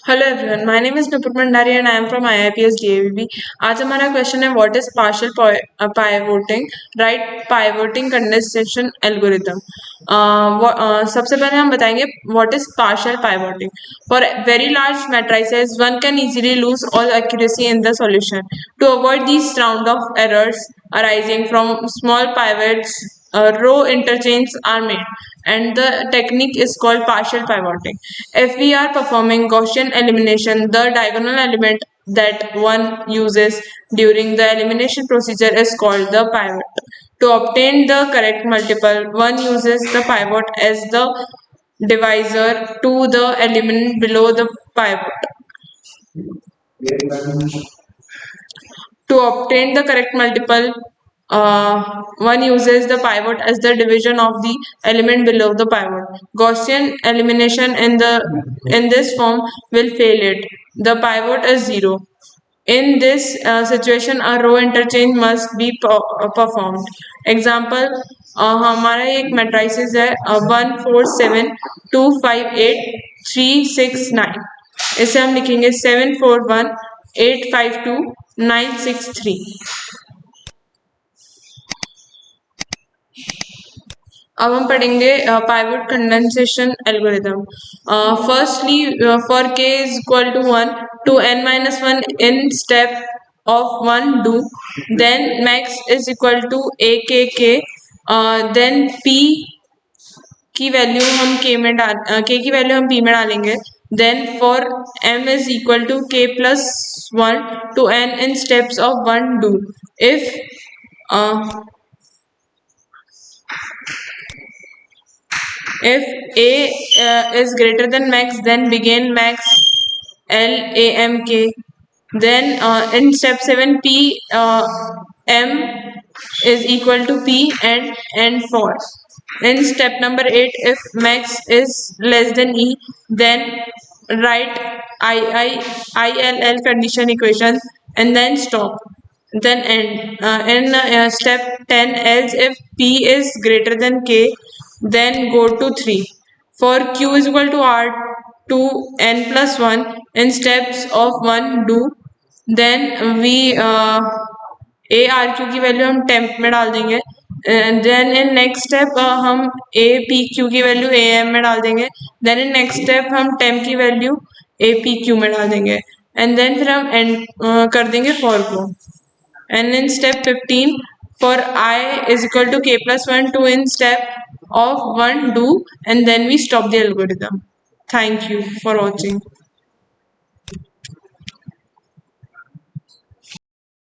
Hello everyone, my name is Nupur Bhandari and I am from IIPS DAVB। आज हमारा question है what is partial pivoting. Right pivoting condensation algorithm. सबसे पहले हम बताएंगे what is partial pivoting. For very large matrices one can easily lose all accuracy in the solution. To avoid this round off errors arising from small pivots, row interchanges are made, and the technique is called partial pivoting. If we are performing Gaussian elimination, the diagonal element that one uses during the elimination procedure is called the pivot. To obtain the correct multiple, one uses the pivot as the divisor to the element below the pivot. To obtain the correct multiple, one uses the pivot as the division of the element below the pivot. Gaussian elimination in this form will fail it. The pivot is zero. In this situation, a row interchange must be performed. Example, हमारा एक matrices है 147 258 369। इसे हम लिखेंगे 741 852 963। अब हम पढ़ेंगे pivot condensation algorithm. Firstly for k is equal to 1 to n-1 in step of 1 do, then max is equal to akk, then p की वैल्यू हम k में डाल k की वैल्यू हम p में डालेंगे। then for m is equal to k plus 1 to n in steps of 1 do. If a is greater than max, then begin max L A M K. Then in step 7 P M is equal to P and N for. In step number 8, if max is less than E, then write ILL condition equation and then stop. Then end. In step 10, else if P is greater than K, then go to 3. For Q is equal to R to N plus 1 in steps of 1 do, then we A R Q की value हम temp में डाल देंगे। Then in next step हम A P Q की value A M में डाल देंगे। देन इन नेक्स्ट स्टेप हम टेम्प की वैल्यू ए पी क्यू में डाल देंगे एंड देन फिर हम एंड कर देंगे फॉर को। And in step 15 for i is equal to k plus 1 to in step of 1 do, and then we stop the algorithm. Thank you for watching.